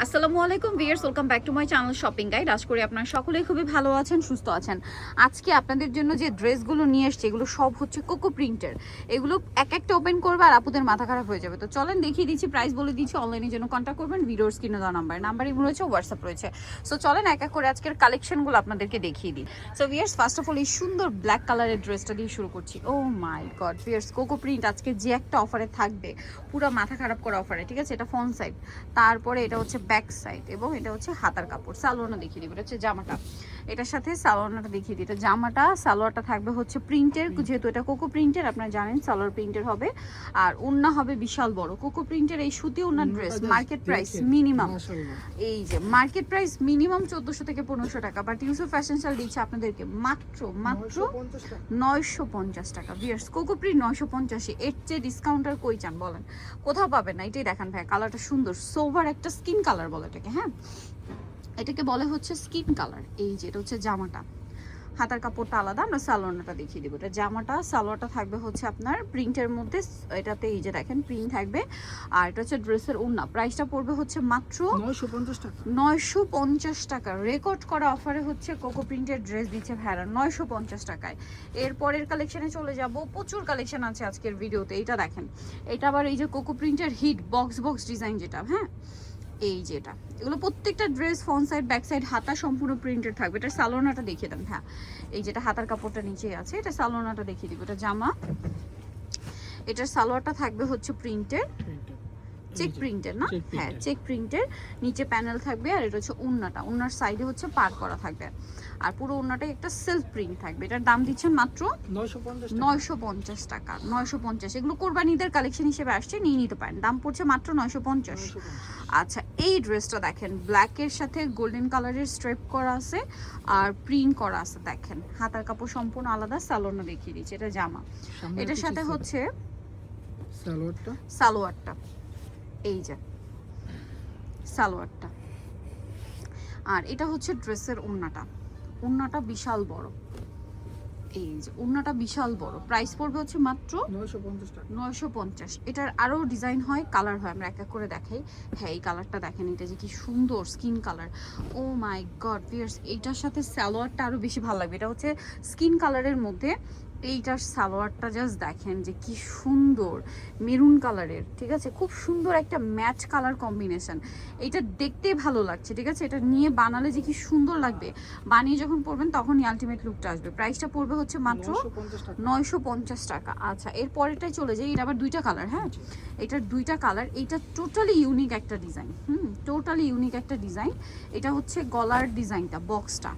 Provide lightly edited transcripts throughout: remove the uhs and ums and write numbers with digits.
আসসালামু আলাইকুম viewers, welcome back to my channel shopping guide. আশা করি আপনারা সকলেই খুবই ভালো আছেন, সুস্থ আছেন। আজকে আপনাদের জন্য যে ড্রেসগুলো নিয়ে এসেছি এগুলো সব হচ্ছে কোকো প্রিন্টের। এগুলো এক একটা ওপেন করবে আর আপুদের মাথা খারাপ হয়ে যাবে। তো চলেন দেখিয়ে দিচ্ছি, প্রাইস বলে দিচ্ছি। অনলাইনের জন্য কন্ট্যাক্ট করবেন, ভিডিওর স্ক্রিনে দেওয়া নাম্বারই রয়েছে, হোয়াটসঅ্যাপ রয়েছে। সো চলেন এক এক করে আজকের কালেকশনগুলো আপনাদেরকে দেখিয়ে দিই। So viewers, first of all এই সুন্দর ব্ল্যাক কালারের ড্রেসটা দিয়ে শুরু করছি। ও মাই গড ভিউয়ার্স, কোকো প্রিন্ট আজকে যে একটা অফারে থাকবে, পুরো মাথা খারাপ করা অফারে, ঠিক আছে? এটা ফ্রন্ট সাইড, তারপরে এটা হচ্ছে ব্যাক সাইড এবং এটা হচ্ছে হাতার কাপড়। সালোয়ারটা দেখিয়ে দিই, এটা হচ্ছে জামাটা। এটার সাথে সালোয়ারটা দেখিয়ে দিই। এটা জামাটা, সালোয়ারটা থাকবে হচ্ছে প্রিন্টের, যেহেতু এটা কোকো প্রিন্টের আপনারা জানেন সালোয়ার প্রিন্টের হবে। আর ওড়না হবে বিশাল বড় কোকো প্রিন্টের। এই সুতি ওড়নার ড্রেস মার্কেট প্রাইস মিনিমাম, এই যে মার্কেট প্রাইস মিনিমাম 1400 থেকে 1500 টাকা, বাট ইউসুফ ফ্যাশন শাল দিচ্ছে আপনাদেরকে মাত্র 950 টাকা। ভিউয়ার্স, কোকো প্রিন্ট 950, এর চেয়ে ডিসকাউন্টার কই চান বলেন? কোথাও পাবেন না। এটাই দেখেন ভাই, কালারটা সুন্দর, সোভার একটা স্কিন কালার বলে এটাকে। হ্যাঁ, এটাকে বলে হচ্ছে স্কিন কালার। এই যে এটা হচ্ছে জামাটা, হাতার কাপড়টা আলাদা। আমরা সালোয়ারটা দেখিয়ে দেবো। এটা জামাটা, সালোয়ারটা থাকবে হচ্ছে আপনার প্রিন্টের মধ্যে। এটাতে এই যে দেখেন প্রিন্ট থাকবে। আর এটা হচ্ছে ড্রেসের ওড়না। প্রাইসটা পড়বে হচ্ছে মাত্র 950 টাকা। 950 টাকা। রেকর্ড করা অফারে হচ্ছে কোকো প্রিন্টের ড্রেস দিচ্ছে ভাইরা 950 টাকায়। এরপরের কালেকশনে চলে যাব। প্রচুর কালেকশন আছে আজকের ভিডিওতে। এটা দেখেন, এটা আবার এই যে কোকো প্রিন্টের হিট বক্স ডিজাইন যেটা, হ্যাঁ এই যেটা, এগুলো প্রত্যেকটা dress front side back side হাতা সম্পূর্ণ প্রিন্টেড থাকবে। এটা সালোনাটা দেখিয়ে দেন। হ্যাঁ, এই যেটা হাতার কাপড়টা নিচে আছে, এটা সালোনাটা দেখিয়ে দিব। এটা জামা, এটার সালোয়ারটা থাকবে হচ্ছে প্রিন্টের, চেক প্রিন্টের না, হ্যাঁ চেক প্রিন্টের, নিচে প্যানেল থাকবে। আর এটা হচ্ছে ওড়নাটা, ওড়নার সাইডে হচ্ছে পার করা থাকবে। আর পুরো ওড়নাটাই একটা সেলফ প্রিন্ট থাকবে। এটার দাম দিচ্ছেন মাত্র 950 টাকা। 950, এগুলো কোরবানিদের কালেকশন হিসেবে আসছে, নিয়ে নিতে পারেন। দাম পড়ছে মাত্র 950। আচ্ছা, এই ড্রেসটা দেখেন, ব্ল্যাকের সাথে গোল্ডেন কালারের স্ট্রেপ করা আছে আর প্রিন্ট করা আছে। দেখেন হাতার কাপড় সম্পূর্ণ আলাদা। সালোয়ারটা দেখিয়ে দিচ্ছি, এটা জামা, এটার সাথে হচ্ছে সালোয়ারটা, এই যে সালোয়ারটা। আর এটা হচ্ছে ড্রেসের ওড়নাটা বিশাল বড়। এই যে ওড়নাটা বিশাল বড়। প্রাইস পড়বে হচ্ছে মাত্র 950 টাকা। 950। এটার আরো ডিজাইন হয়, কালার হয়, আমরা এক এক করে দেখাই। হ্যাঁ, এই কালারটা দেখেন, এটা যে কি সুন্দর স্কিন কালার। ও মাই গড ভিউয়ার্স, এইটার সাথে সালোয়ারটা আরো বেশি ভালো লাগবে। এটা হচ্ছে স্কিন কালারের মধ্যে, এইটার সালোয়ারটা জাস্ট দেখেন যে কি সুন্দর মেরুন কালারের, ঠিক আছে? খুব সুন্দর একটা ম্যাচ কালার কম্বিনেশন। এটা দেখতেই ভালো লাগছে, ঠিক আছে? এটা নিয়ে বানালে যে কি সুন্দর লাগবে, বানিয়ে যখন পরবেন তখনই আলটিমেট লুকটা আসবে। প্রাইসটা পড়বে হচ্ছে মাত্র 950 টাকা। আচ্ছা, এর পরেরটাই চলে যাই। এটা আবার দুইটা কালার, হ্যাঁ এটার দুইটা কালার। এইটা টোটালি ইউনিক একটা ডিজাইন, টোটালি ইউনিক একটা ডিজাইন। এটা হচ্ছে গলার ডিজাইনটা, বক্সটা,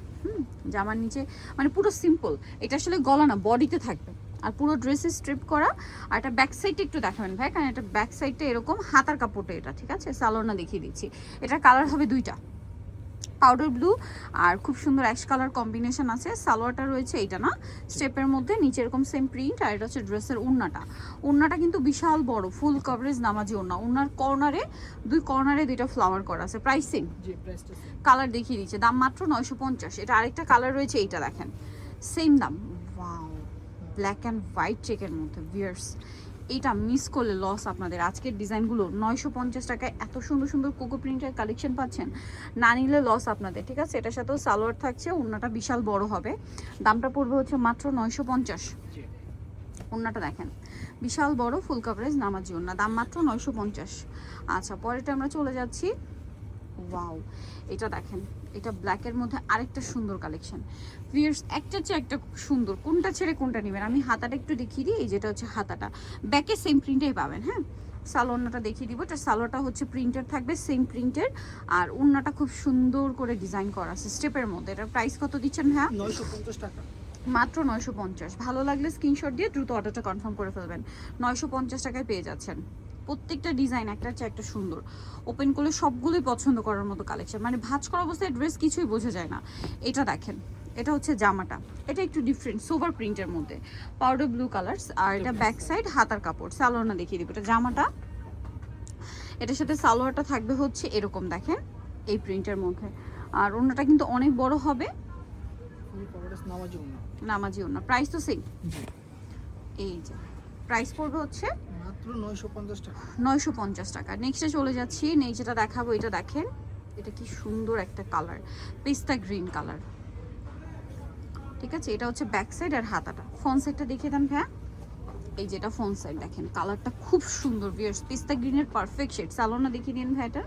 জামার নিচে মানে পুরো সিম্পল। এটা আসলে গলা না, বডিতে থাকবে। আর পুরো ড্রেসে স্ট্রিপ করা। আর এটা ব্যাক সাইডটা একটু দেখাবেন ভাই, কারণ এটা ব্যাক সাইডটা এরকম, হাতার কাপড়টা এটা, ঠিক আছে? সালোয়ারটা দেখিয়ে দিচ্ছি। এটার কালার হবে দুইটা, পাউডার ব্লু আর খুব সুন্দর অ্যাশ কালার কম্বিনেশন আছে। সালোয়ারটা রয়েছে এইটা না, স্টেপের মধ্যে, নিচে এরকম সেম প্রিন্ট। আর এটা হচ্ছে ড্রেসের ওড়নাটা কিন্তু বিশাল বড়, ফুল কভারেজ নামাজি ওড়না। ওড়নার কর্নারে, দুই কর্নারে দুইটা ফ্লাওয়ার করা আছে। প্রাইসিং কালার দেখিয়ে দিচ্ছে, দাম মাত্র 950। এটা আরেকটা কালার রয়েছে, এইটা দেখেন সেম দাম। ওয়াও, ব্ল্যাক অ্যান্ড হোয়াইট চেকের মধ্যে। ভিউয়ার্স, এইটা মিস করলে লস আপনাদের। আজকের ডিজাইনগুলো 950 টাকায় এত সুন্দর সুন্দর কোকো প্রিন্টের কালেকশন পাচ্ছেন, না নিলে লস আপনাদের, ঠিক আছে? এটার সাথেও সালোয়ার থাকছে, ওড়নাটা বিশাল বড় হবে। দামটা পড়বে হচ্ছে মাত্র 950। ওড়নাটা দেখেন বিশাল বড়, ফুল কভারেজ নামাজি ওড়না, দাম মাত্র 950। আচ্ছা, পরেরটা আমরা চলে যাচ্ছি। ওয়াও, এটা দেখেন, এটা ব্ল্যাকের মধ্যে আরেকটা সুন্দর কালেকশন। ভিউয়ার্স, একটা চেয়ে একটা সুন্দর, কোনটা ছেড়ে কোনটা নেবেন? আমি হাতাটা একটু দেখিয়ে দিই। এই যেটা হচ্ছে হাতাটা, ব্যাকে সেম প্রিন্টেই পাবেন। হ্যাঁ, সালোয়ারটা দেখিয়ে দিব। এটা সালোয়ারটা হচ্ছে প্রিন্টের থাকবে, সেম প্রিন্টের। আর ওড়নাটা খুব সুন্দর করে ডিজাইন করা আছে স্টেপের মধ্যে। এটার প্রাইস কত দিচ্ছেন হ্যাঁ? 950 টাকা মাত্র 950। ভালো লাগলে স্ক্রিনশট দিয়ে দ্রুত অর্ডারটা কনফার্ম করে ফেলবেন। 950 টাকায় পেয়ে যাচ্ছেন। প্রত্যেকটা ডিজাইন একটা চেয়ে একটা সুন্দর। ওপেন করলে সবগুলোই পছন্দ করার মতো কালেকশন, মানে ভাঁজ করা অবস্থায় ড্রেস কিছুই বোঝা যায় না। এটা দেখেন, এটা হচ্ছে জামাটা, এটা একটু ডিফারেন্ট সোভার প্রিন্টের মধ্যে, পাউডার ব্লু কালারস। আর এটা ব্যাক সাইড হাতার কাপড়। সালোয়ারটা দেখিয়ে দিব। এটা জামাটা, এটার সাথে সালোয়ারটা থাকবে হচ্ছে এরকম দেখেন এই প্রিন্টের মধ্যে। আর ওড়নাটা কিন্তু অনেক বড় হবে, নামাজি ওড়না। প্রাইস তো সেম, এই যে প্রাইস পড়বে হচ্ছে মাত্র 950 টাকা। 950 টাকা। নেক্সটে চলে যাচ্ছি, যেটা দেখাবো এটা দেখেন, এটা কি সুন্দর একটা কালার, পেস্তা গ্রিন কালার। ঠিক আছে, এটা হচ্ছে ব্যাক সাইড আর হাতাটা। ফ্রন্ট সাইডটা দেখিয়ে দেন ভাইয়া। এই যেটা ফ্রন্ট সাইড দেখেন, কালারটা খুব সুন্দর ভিউয়ার্স, পিস্তা গ্রিনের পারফেক্ট শেড। সালোয়ারটা দেখিয়ে দিন ভাইয়াটা।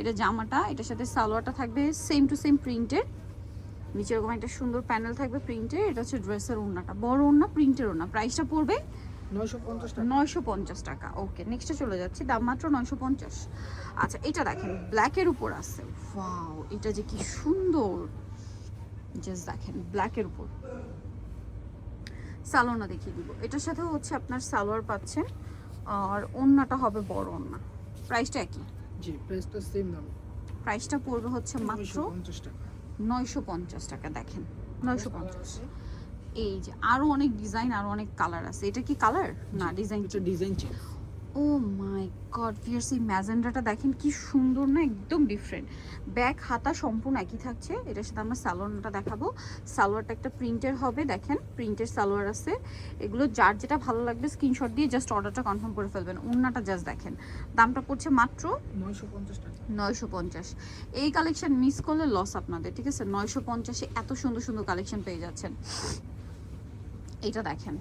এটা জামাটা, এটার সাথে সালোয়ারটা থাকবে সেম টু সেম প্রিন্টের। নিচে এরকম একটা সুন্দর প্যানেল থাকবে প্রিন্টের। এটা হচ্ছে ড্রেসের ওড়নাটা, বড় ওড়না, প্রিন্টের ওড়না। প্রাইসটা পড়বে 950 টাকা। 950 টাকা। ওকে, নেক্সটে চলে যাচ্ছি, দাম মাত্র 950। আচ্ছা, এটা দেখেন ব্ল্যাকের উপর আছে। ওয়াও, এটা যে কি সুন্দর, জাস্ট দেখেন ব্ল্যাকের উপর। সালোয়ারটা দেখিয়ে দিব। এটার সাথে হচ্ছে আপনার সালোয়ার পাচ্ছেন, আর ওড়নাটা হবে বড় ওড়না। প্রাইসটা একই? জি, প্রাইসটা সেম দাম। প্রাইসটা পড়বে হচ্ছে মাত্র 950 টাকা। 950 টাকা। দেখেন 950। এই যে আরো অনেক ডিজাইন, আরো অনেক কালার আছে। এটা কি কালার না ডিজাইন? এটা ডিজাইন চেঞ্জ। ও মাই গড ভিউয়ার্স, এই ম্যাজেন্ডাটা দেখেন কি সুন্দর না, একদম ডিফারেন্ট। ব্যাক হাতা সম্পূর্ণ একই থাকছে। এটার সাথে আমরা সালোয়ারটা দেখাবো। সালোয়ারটা একটা প্রিন্টের হবে, দেখেন প্রিন্টের সালোয়ার আছে। এগুলো যার যেটা ভালো লাগবে স্ক্রিনশট দিয়ে জাস্ট অর্ডারটা কনফার্ম করে ফেলবেন। ওড়নাটা জাস্ট দেখেন, দামটা পড়ছে মাত্র 950 টাকা। 950। এই কালেকশন মিস করলে লস আপনাদের, ঠিক আছে? 950-এ এত সুন্দর সুন্দর কালেকশন পেয়ে যাচ্ছেন। এটা দেখেন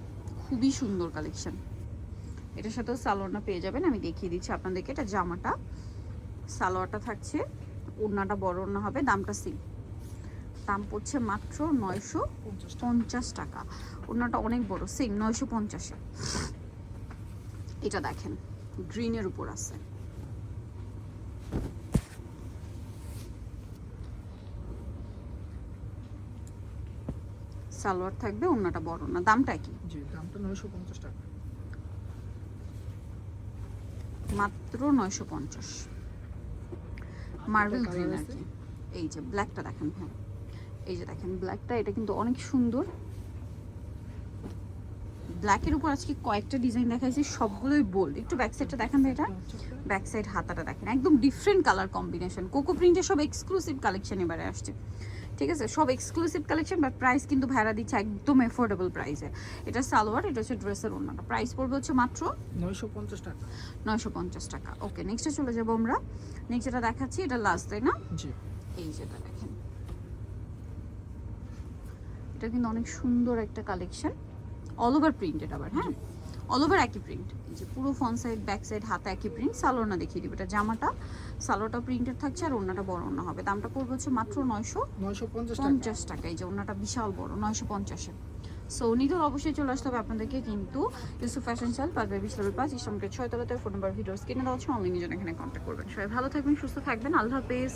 খুবই সুন্দর কালেকশন। এটার সাথেও সালোয়ারটা পেয়ে যাবেন, আমি দেখিয়ে দিচ্ছি আপনাদেরকে। এটা জামাটা, সালোয়ারটা থাকছে, ওড়নাটা বড় ওড়না হবে। দামটা সেম, দাম পড়ছে মাত্র 950 টাকা। ওড়নাটা অনেক বড়, সেম 950-এ। এটা দেখেন গ্রিনের উপর আছে। সালোয়ার থাকবে, ওড়নাটা বড় না। দামটা কি? জি, দামটা 950 টাকা। মাত্র 950। মার্বেল গ্রিন আর কি। এই যে ব্ল্যাকটা দেখেন, হ্যাঁ এই যে দেখেন ব্ল্যাকটা, এটা কিন্তু অনেক সুন্দর। ব্ল্যাকের উপর আজকে কয়েকটা ডিজাইন দেখাইছি, সবগুলোই বোল্ড। একটু ব্যাক সাইডটা দেখেন ভাই, এটা ব্যাক সাইড হাতাটা দেখেন, একদম ডিফারেন্ট কালার কম্বিনেশন। কোকো প্রিন্টের সব এক্সক্লুসিভ কালেকশন এবারে আসছে, ঠিক আছে? সব এক্সক্লুসিভ কালেকশন, বাট প্রাইস কিন্তু ভাড়া দিচ্ছে একদম এফোর্ডেবল প্রাইসে। এটা সালোয়ার, এটা হচ্ছে ড্রেসের ওড়নাটা। প্রাইস পড়বে হচ্ছে মাত্র 950 টাকা। 950 টাকা। ওকে, নেক্সটে চলে যাবো আমরা। নেক্সট যেটা দেখাচ্ছি, এটা লাস্ট, তাই না? জি, এই যেটা দেখেন, এটা কিন্তু অনেক সুন্দর একটা কালেকশন। অল ওভার প্রিন্টেড আবার, হ্যাঁ অল ওভার একই প্রিন্ট। এই যে পুরো ফ্রন্ট সাইড ব্যাক সাইড হাতা একই প্রিন্ট। সালোয়ারটা দেখিয়ে দিব। এটা জামাটা, সালোয়ারটা প্রিন্টেড থাকছে, আর ওড়নাটা বড় ওড়না হবে। দামটা পড়বে হচ্ছে মাত্র 950 টাকা। এই যে ওড়নাটা বিশাল বড়, 950-এ। সো নিতে হলে অবশ্যই চলে আসতে হবে আপনাদেরকে কিন্তু ইউসুফ ফ্যাশন স্টাইল, 5/20 ইসলামকে 6 তলাতে। ফোন নাম্বার ভিডিওস কিনে দেওয়া হচ্ছে, অনলাইনে জন্য এখানে কন্ট্যাক্ট করবেন। সবাই ভালো থাকবেন, সুস্থ থাকবেন, আল্লাহ হাফেজ।